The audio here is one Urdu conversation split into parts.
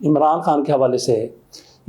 عمران خان کے حوالے سے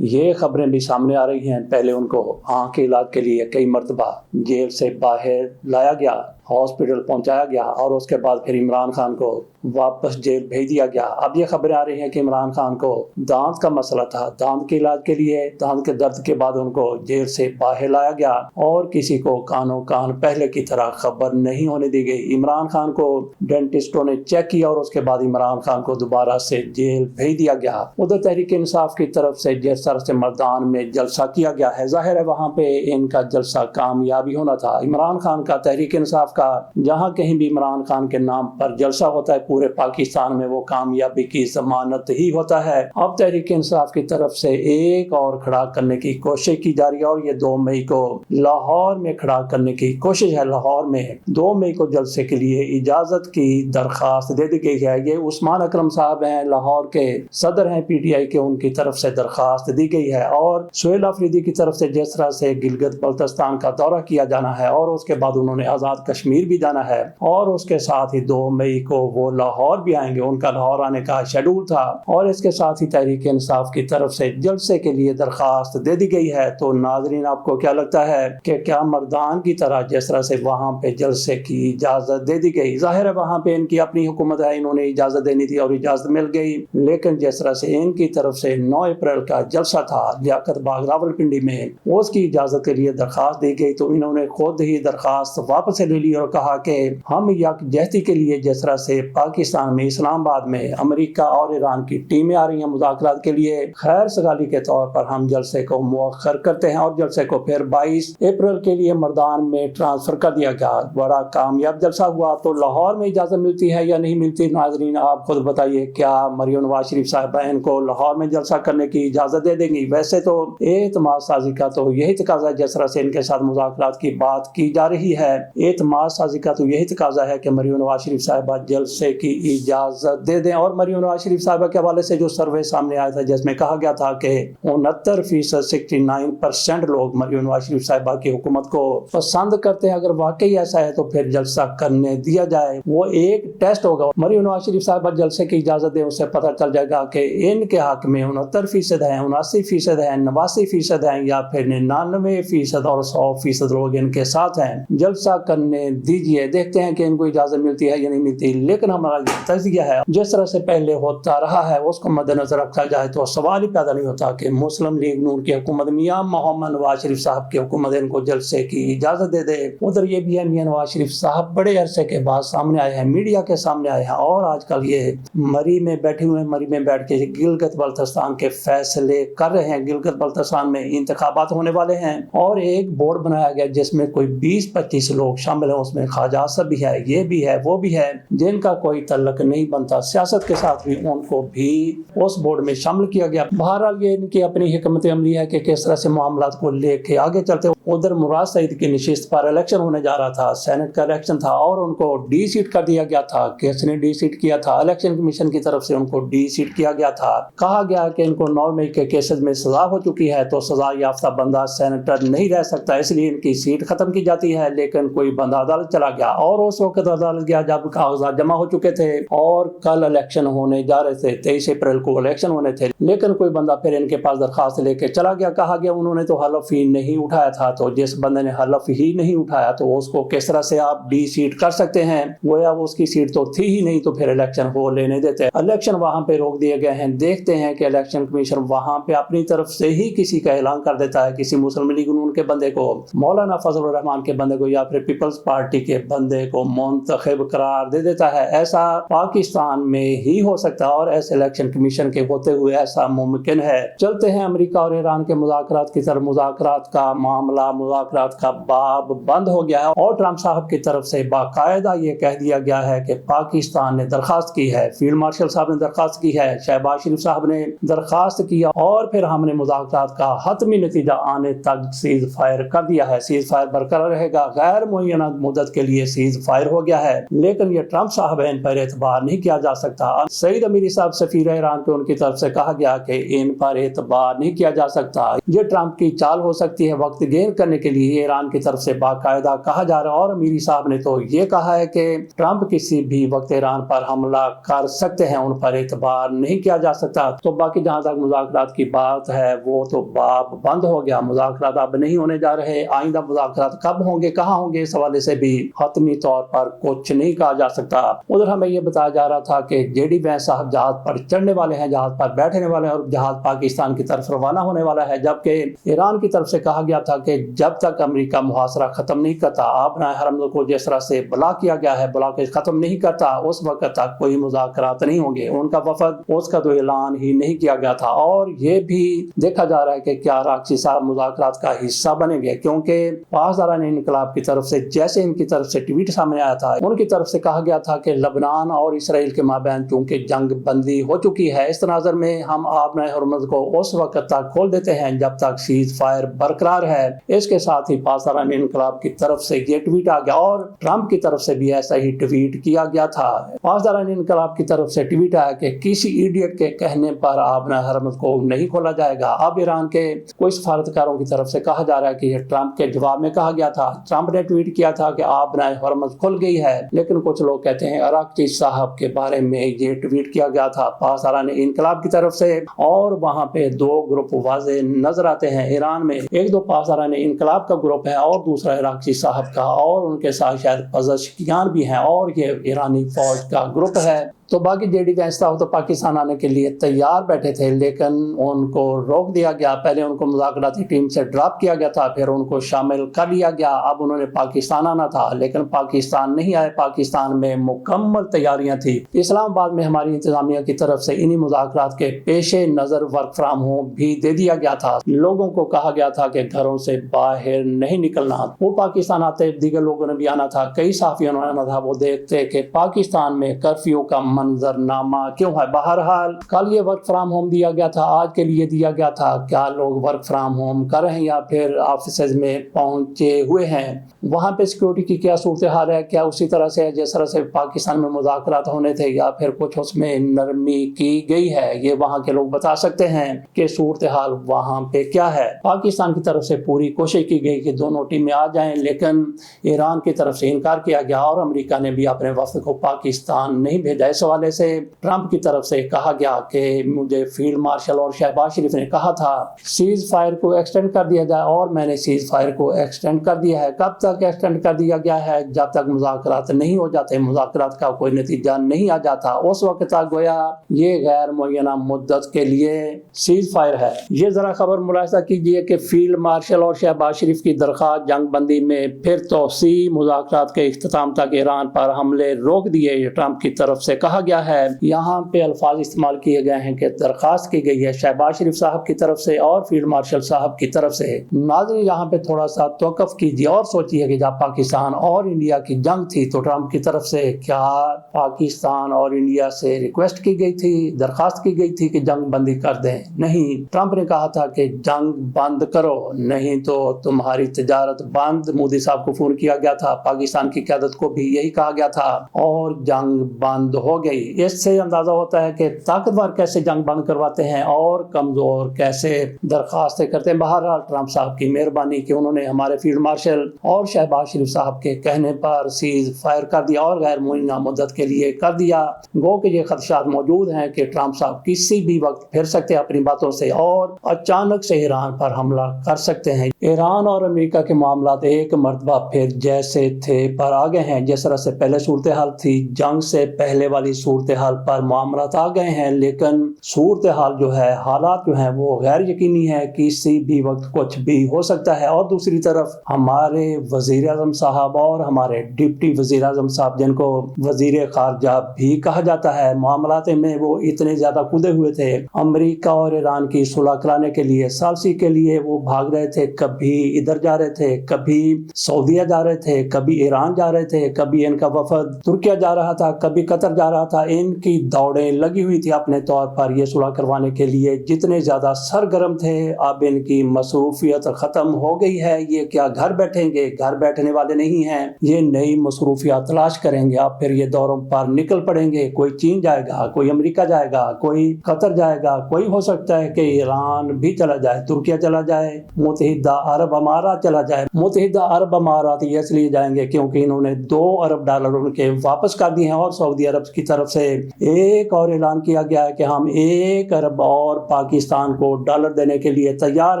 یہ خبریں بھی سامنے آ رہی ہیں، پہلے ان کو آنکھ کے علاج کے لیے کئی مرتبہ جیل سے باہر لایا گیا، ہاسپٹل پہنچایا گیا، اور اس کے بعد پھر عمران خان کو واپس جیل بھیج دیا گیا۔ اب یہ خبریں آ رہی ہیں کہ عمران خان کو دانت کا مسئلہ تھا، دانت کے علاج کے لیے دانت کے درد کے بعد ان کو جیل سے باہر لایا گیا، اور کسی کو کانوں کان پہلے کی طرح خبر نہیں ہونے دی گئی۔ عمران خان کو ڈینٹسٹوں نے چیک کیا اور اس کے بعد عمران خان کو دوبارہ سے جیل بھیج دیا گیا۔ ادھر تحریک انصاف کی طرف سے جس طرح سے مردان میں جلسہ کیا گیا ہے، ظاہر ہے وہاں پہ ان کا جلسہ کامیابی ہونا تھا۔ عمران خان کا، تحریک انصاف کا، جہاں کہیں بھی عمران خان کے نام پر جلسہ ہوتا ہے پورے پاکستان میں وہ کامیابی کی ضمانت ہی ہوتا ہے۔ اب تحریک انصاف کی طرف سے ایک اور کھڑا کرنے کی کوشش کی جا رہی ہے، اور یہ 2 مئی کو لاہور میں کھڑا کرنے کی کوشش ہے۔ لاہور میں 2 مئی کو جلسے کے لیے اجازت کی درخواست دے دی گئی ہے۔ یہ عثمان اکرم صاحب ہیں، لاہور کے صدر ہیں PTI کے، ان کی طرف سے درخواست دی گئی ہے، اور سہیل آفریدی کی طرف سے جس طرح سے گلگت بلتستان کا دورہ کیا جانا ہے، اور اس کے بعد انہوں نے آزاد کشمیر بھی جانا ہے، اور اس کے ساتھ ہی 2 مئی کو وہ لاہور بھی آئیں گے، ان کا لاہور آنے کا شیڈول تھا، اور اس کے ساتھ ہی تحریک انصاف کی طرف سے جلسے کے لیے درخواست دے دی گئی ہے۔ تو ناظرین، آپ کو کیا لگتا ہے کہ کیا مردان کی طرح جس طرح سے وہاں پہ جلسے کی اجازت دے دی گئی، ظاہر ہے وہاں پہ ان کی اپنی حکومت ہے، انہوں نے اجازت دینی تھی اور اجازت مل گئی، لیکن جس طرح سے ان کی طرف سے 9 اپریل کا جلسہ تھا لیاقت باغ راولپنڈی میں، اس کی اجازت کے لیے درخواست دی گئی، تو انہوں نے خود ہی درخواست واپس لے لی اور کہا کہ ہم یکجہتی کے لیے جس طرح سے پاکستان میں اسلام آباد میں امریکہ اور ایران کی ٹیمیں آ رہی ہیں مذاکرات کے لیے، خیر سگالی کے طور پر ہم جلسے کو مؤخر کرتے ہیں، اور جلسے کو پھر 22 اپریل کے لیے مردان میں ٹرانسفر کر دیا گیا۔ بڑا کامیاب جلسہ ہوا، تو لاہور میں اجازت ملتی ہے یا نہیں ملتی؟ ناظرین آپ خود بتائیے، کیا مریم نواز شریف صاحبہ ان کو لاہور میں جلسہ کرنے کی اجازت دے دیں گی؟ ویسے تو اعتماد سازی کا تو یہی تقاضا ہے، جس طرح سے ان کے ساتھ مذاکرات کی بات کی جا رہی ہے، اعتماد سازی کا تو یہی تقاضا ہے کہ مریم نواز شریف صاحبہ جلسے کی اجازت دے دیں۔ اور مریم نواز شریف صاحبہ کے حوالے سے جو سروے سامنے آیا تھا جس میں کہا گیا تھا کہ 69% 69% لوگ مریم نواز شریف صاحبہ کی حکومت کو پسند کرتے ہیں، اگر واقعی ایسا ہے تو پھر جلسہ کرنے دیا جائے، وہ ایک ٹیسٹ ہوگا۔ مریم نواز شریف صاحبہ جلسے کی اجازت دیں، اس سے پتہ چل جائے گا کہ ان کے حق میں 69% ہیں، 79% ہیں، 89% ہیں، یا پھر 99% اور 100% لوگ ان کے ساتھ ہیں۔ جلسہ کرنے دیجئے، دیکھتے ہیں کہ ان کو اجازت ملتی ہے یا نہیں ملتی، لیکن ہمارا یہ تجزیہ ہے جس طرح سے پہلے ہوتا رہا ہے اس کو مد نظر رکھا جائے تو سوال ہی پیدا نہیں ہوتا کہ مسلم لیگ نون کی حکومت میاں محمد نواز شریف صاحب کی حکومت ان کو جلسے کی اجازت دے دے۔ ادھر یہ بھی ہے، میاں نواز شریف صاحب بڑے عرصے کے بعد سامنے آئے ہیں، میڈیا کے سامنے آئے ہیں، اور آج کل یہ مری میں بیٹھے ہوئے ہیں، مری میں بیٹھ کے گلگت بلتستان کے فیصلے کر رہے ہیں۔ گلگت بلتستان میں انتخابات ہونے والے ہیں، اور ایک بورڈ بنایا گیا جس میں کوئی 20-25 لوگ شامل ہیں، اس میں خواجہ اسد بھی ہے، یہ بھی ہے، وہ بھی ہے، جن کا کوئی تعلق نہیں بنتا سیاست کے ساتھ، بھی ان کو بھی اس بورڈ میں شامل کیا گیا۔ بہرحال یہ ان کی اپنی حکمت عملی ہے کہ کس طرح سے معاملات کو لے کے آگے چلتے۔ ادھر مراد سعید کی نشست پر الیکشن ہونے جا رہا تھا، سینٹ کا الیکشن تھا، اور ان کو ڈی سیٹ کر دیا گیا تھا۔ کس نے ڈی سیٹ کیا تھا؟ الیکشن کمیشن کی طرف سے ان کو ڈی سیٹ کیا گیا تھا۔ کہا گیا کہ ان کو 9 مئی کے کیسز میں سزا ہو چکی ہے، تو سزا یافتہ بندہ سینیٹر نہیں رہ سکتا، اس لیے ان کی سیٹ ختم کی جاتی ہے، لیکن کوئی بندہ عدالت چلا گیا، اور اس وقت عدالت گیا جب کاغذات جمع ہو چکے تھے اور کل الیکشن ہونے جا رہے تھے، 23 اپریل کو الیکشن ہونے تھے، لیکن کوئی بندہ پھر ان کے پاس درخواست لے کے چلا گیا۔ کہا گیا انہوں نے تو حلف ہی نہیں اٹھایا تھا، تو جس بندے نے حلف ہی نہیں اٹھایا تو اس کو کس طرح سے آپ ڈی سیٹ کر سکتے ہیں؟ گویا وہ اس کی سیٹ تو تھی ہی نہیں، تو پھر الیکشن ہو لینے دیتے۔ الیکشن وہاں پہ روک دیے گئے ہیں، دیکھتے ہیں کہ الیکشن کمیشن وہاں پہ اپنی طرف سے ہی کسی کا اعلان کر دیتا ہے، کسی مسلم لیگ نون کے بندے کو، مولانا فضل الرحمان کے بندے کو، یا پھر پیپلز پارٹی کے بندے کو منتخب قرار دے دیتا ہے۔ ایسا پاکستان میں ہی ہو سکتا ہے، اور ایسے الیکشن کمیشن کے ہوتے ہوئے ایسا ممکن ہے۔ چلتے ہیں امریکہ اور ایران کے مذاکرات کی طرف۔ مذاکرات کا معاملہ، مذاکرات کا باب بند ہو گیا ہے، اور ٹرمپ صاحب کی طرف سے باقاعدہ یہ کہہ دیا گیا ہے کہ پاکستان نے درخواست کی ہے، فیلڈ مارشل صاحب نے درخواست کی ہے، شہباز شریف صاحب نے درخواست کیا، اور پھر ہم نے مذاکرات کا حتمی نتیجہ آنے تک سیز فائر کر دیا ہے۔ سیز فائر برقرار رہے گا، غیر معینہ مدت کے لیے سیز فائر ہو گیا ہے، لیکن یہ ٹرمپ صاحب ان پر اعتبار نہیں کیا جا سکتا۔ سعید امیری صاحب سفیر ایران کو ان کی طرف سے کہا گیا کہ ان پر اعتبار نہیں کیا جا سکتا، یہ ٹرمپ کی چال ہو سکتی ہے وقت گین کرنے کے لیے، ایران کی طرف سے باقاعدہ کہا جا رہا ہے۔ اور امیری صاحب نے تو یہ کہا ہے کہ ٹرمپ کسی بھی وقت ایران پر حملہ کر سکتے ہیں، ان پر اعتبار نہیں کیا جا سکتا۔ تو باقی جہاں تک مذاکرات کی بات ہے وہ تو باب بند ہو گیا، مذاکرات اب نہیں ہونے جا رہے۔ آئندہ مذاکرات کب ہوں گے، کہاں ہوں گے، اس حوالے سے بھی حتمی طور پر کچھ نہیں کہا جا سکتا۔ ادھر ہمیں یہ بتایا جا رہا تھا کہ جے ڈی وینس صاحب جہاز پر چڑھنے والے ہیں، جہاز پر بیٹھنے والے ہیں اور جہاز پاکستان کی طرف روانہ ہونے والا ہے، جبکہ ایران کی طرف سے کہا گیا تھا کہ جب تک امریکہ محاصرہ ختم نہیں کرتا، آبنائے حرم کو جس طرح سے بلاک کیا گیا ہے، بلاکیج ختم نہیں کرتا، اس وقت تک کوئی مذاکرات نہیں ہوں گے۔ ان کا وفد اس کا تو اعلان ہی نہیں کیا گیا تھا، اور یہ بھی دیکھا جا رہا ہے کہ کیا راکچی صاحب مذاکرات کا حصہ بنیں گے، کیونکہ پاسداران انقلاب کی طرف سے جیسے ان کی طرف سے ٹویٹ سامنے آیا تھا، ان کی طرف سے کہا گیا تھا کہ لبنان اور اسرائیل کے مابین چونکہ جنگ بندی ہو چکی ہے، اس تناظر میں ہم آبنائے حرمت کو اس وقت تک کھول دیتے ہیں جب تک سیز فائر برقرار ہے۔ اس کے ساتھ ہی پاسداران انقلاب کی طرف سے یہ ٹویٹ آ گیا، اور ٹرمپ کی طرف سے بھی ایسا ہی ٹویٹ کیا گیا تھا۔ پاسداران انقلاب کی طرف سے ٹویٹ آیا کہ کسی ایڈیٹ کے کہنے پر آبنائے حرمت کو نہیں کھولا جائے گا۔ اب ایران کے کوئی سفارتکاروں کی طرف سے کہا جا رہا ہے کہ یہ ٹرمپ کے جواب میں کہا گیا تھا۔ ٹرمپ نے ٹویٹ کیا تھا کہ آبنائے حرمت کھل گئی ہے، لیکن کچھ لوگ کہتے ہیں اراغچی صاحب کے بارے میں یہ ٹویٹ کیا گیا تھا پاسداران انقلاب کی طرف سے، اور وہاں پہ دو گروپ واضح نظر آتے ہیں ایران میں، ایک دو پاسداران انقلاب کا گروپ ہے اور دوسرا اراغچی صاحب کا، اور ان کے ساتھ شاید پزشکیان بھی ہیں، اور یہ ایرانی فوج کا گروپ ہے۔ تو باقی جے ڈی وینس صاحب تو پاکستان آنے کے لیے تیار بیٹھے تھے، لیکن ان کو روک دیا گیا۔ پہلے ان کو مذاکراتی ٹیم سے ڈراپ کیا گیا تھا، پھر ان کو شامل کر لیا گیا۔ اب انہوں نے پاکستان آنا تھا، لیکن پاکستان نہیں آئے۔ پاکستان میں مکمل تیاریاں تھی۔ اسلام آباد میں ہماری انتظامیہ کی طرف سے انہی مذاکرات کے پیش نظر ورک فرام ہوم بھی دے دیا گیا تھا۔ لوگوں کو کہا گیا تھا کہ گھروں سے باہر نہیں نکلنا۔ وہ پاکستان آتے، دیگر لوگوں نے بھی آنا تھا، کئی صحافیوں نے آنا تھا، وہ دیکھتے کہ پاکستان میں کرفیو کا منظرنامہ کیوں ہے۔ بہرحال کل یہ ورک فرام ہوم دیا گیا تھا، آج کے لیے دیا گیا تھا۔ کیا لوگ ورک فرام ہوم کر رہے ہیں یا پھر آفیسز میں پہنچے ہوئے ہیں؟ وہاں پہ سیکیورٹی کی کیا صورتحال ہے؟ کیا اسی طرح سے جس طرح سے پاکستان میں مذاکرات ہونے تھے، یا پھر کچھ اس میں نرمی کی گئی ہے؟ یہ وہاں کے لوگ بتا سکتے ہیں کہ صورتحال وہاں پہ کیا ہے۔ پاکستان کی طرف سے پوری کوشش کی گئی کہ دونوں ٹیمیں آ جائیں، لیکن ایران کی طرف سے انکار کیا گیا، اور امریکہ نے بھی اپنے وفد کو پاکستان نہیں بھیجا۔ اس حوالے سے ٹرمپ کی طرف سے کہا گیا کہ مجھے فیلڈ مارشل اور شہباز شریف نے کہا تھا سیز فائر کو ایکسٹینڈ کر دیا جائے، اور میں نے سیز فائر کو ایکسٹینڈ کر دیا ہے۔ کب تک ایکسٹینڈ کر دیا گیا ہے؟ جب تک مذاکرات نہیں ہو جاتے، مذاکرات کا کوئی نتیجہ نہیں آ جاتا، اس وقت تک گویا یہ غیر معینہ مدت کے لیے سیز فائر ہے۔ یہ ذرا خبر ملاحظہ کیجئے کہ فیلڈ مارشل اور شہباز شریف کی درخواست جنگ بندی میں پھر توسیع، مذاکرات کے اختتام تک ایران پر حملے روک دیے، یہ ٹرمپ کی طرف سے کہا گیا ہے۔ یہاں پہ الفاظ استعمال کیے گئے ہیں کہ درخواست کی گئی ہے شہباز شریف صاحب کی طرف سے اور فیلڈ مارشل صاحب کی طرف سے۔ ناظرین یہاں پہ تھوڑا سا توقف کیجیے اور سوچیے کہ جب پاکستان اور انڈیا کی جنگ تھی تو ٹرمپ کی طرف سے کیا پاکستان اور انڈیا سے ریکویسٹ کی گئی تھی، درخواست کی گئی تھی کہ جنگ بندی کر دیں؟ نہیں، ٹرمپ نے کہا تھا کہ جنگ بند کرو، نہیں تو تمہاری تجارت بند۔ مودی صاحب کو فون کیا گیا تھا، پاکستان کی قیادت کو بھی یہی کہا گیا تھا، اور جنگ بند ہو گئی۔ اس سے اندازہ ہوتا ہے کہ طاقتور کیسے جنگ بند کرواتے ہیں اور کمزور کیسے درخواستیں کرتے ہیں۔ بہرحال ٹرمپ صاحب کی مہربانی کہ انہوں نے ہمارے فیلڈ مارشل اور شہباز شریف صاحب کے کہنے پر سیز فائر کر دیا اور غیر معینہ مدت کے لیے کر دیا۔ گو کہ یہ خدشات موجود ہیں کہ ٹرمپ صاحب کسی بھی وقت پھر سکتے ہیں اپنی باتوں سے اور اچانک سے ایران پر حملہ کر سکتے ہیں۔ ایران اور امریکہ کے معاملات ایک مرتبہ پھر جیسے تھے پر آ گئے ہیں، جس طرح سے پہلے صورتحال تھی، جنگ سے پہلے والی صورتحال پر معاملات آ گئے ہیں، لیکن صورتحال جو ہے، حالات جو ہیں وہ غیر یقینی ہے، کسی بھی وقت کچھ بھی ہو سکتا ہے۔ اور دوسری طرف ہمارے وزیر اعظم صاحب اور ہمارے ڈپٹی وزیر اعظم صاحب، جن کو وزیر خارجہ بھی کہا جاتا ہے، معاملات میں وہ اتنے زیادہ کودے ہوئے تھے امریکہ اور ایران کی صلح کرانے کے لیے، ثالثی کے لیے وہ بھاگ رہے تھے، کبھی ادھر جا رہے تھے، کبھی سعودیہ جا رہے تھے، کبھی ایران جا رہے تھے، کبھی ان کا وفد ترکیہ جا رہا تھا، کبھی قطر جا رہا رہا تھا ان کی دوڑیں لگی ہوئی تھی اپنے طور پر یہ صلح کروانے کے لیے، جتنے زیادہ سرگرم تھے اب ان کی مصروفیت ختم ہو گئی ہے، یہ کیا گھر بیٹھیں گے؟ گھر بیٹھنے والے نہیں ہیں، یہ نئی مصروفیات تلاش کریں گے، اب پھر یہ دوروں پر نکل پڑیں گے، کوئی چین جائے گا، کوئی امریکہ جائے گا، کوئی قطر جائے گا، کوئی ہو سکتا ہے کہ ایران بھی چلا جائے، ترکیہ چلا جائے، متحدہ عرب امارات چلا جائے۔ متحدہ عرب امارات یہ اس لیے جائیں گے کیونکہ انہوں نے $2 ارب ان کے واپس کر دیے ہیں، اور سعودی عرب کی طرف سے ایک اور اعلان کیا گیا ہے کہ ہم $1 ارب اور پاکستان کو ڈالر دینے کے لیے تیار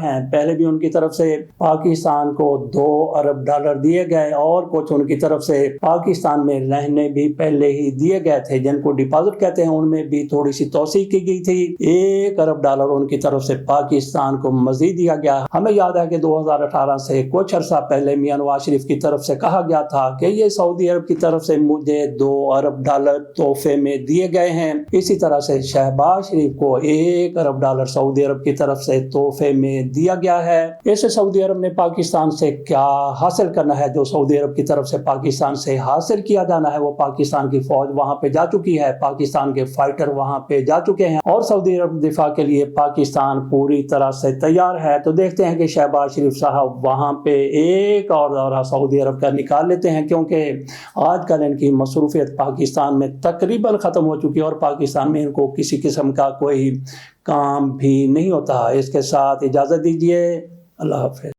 ہیں۔ پہلے بھی ان کی طرف سے پاکستان کو $2 ارب دیے گئے، اور کچھ ان کی طرف سے پاکستان میں رہنے بھی پہلے ہی دیے گئے تھے، جن کو ڈپازٹ کہتے ہیں، ان میں بھی تھوڑی سی توسیع کی گئی تھی۔ $1 ارب ان کی طرف سے پاکستان کو مزید دیا گیا۔ ہمیں یاد ہے کہ 2018 سے کچھ عرصہ پہلے میاں نواز شریف کی طرف سے کہا گیا تھا کہ یہ سعودی عرب کی طرف سے مجھے $2 ارب تحفے میں دیے گئے ہیں۔ اسی طرح سے شہباز شریف کو $1 ارب سعودی عرب کی طرف سے تحفے میں دیا گیا ہے۔ اس سے سعودی عرب نے پاکستان سے کیا حاصل کرنا ہے؟ جو سعودی عرب کی طرف سے پاکستان سے حاصل کیا جانا ہے وہ پاکستان کی فوج وہاں پہ جا چکی ہے، پاکستان کے فائٹر وہاں پہ جا چکے ہیں، اور سعودی عرب دفاع کے لیے پاکستان پوری طرح سے تیار ہے۔ تو دیکھتے ہیں کہ شہباز شریف صاحب وہاں پہ ایک اور دورہ سعودی عرب کا نکال لیتے ہیں، کیونکہ آج کل ان کی مصروفیت پاکستان میں تقریباً ختم ہو چکی ہے، اور پاکستان میں ان کو کسی قسم کا کوئی کام بھی نہیں ہوتا۔ اس کے ساتھ اجازت دیجیے، اللہ حافظ۔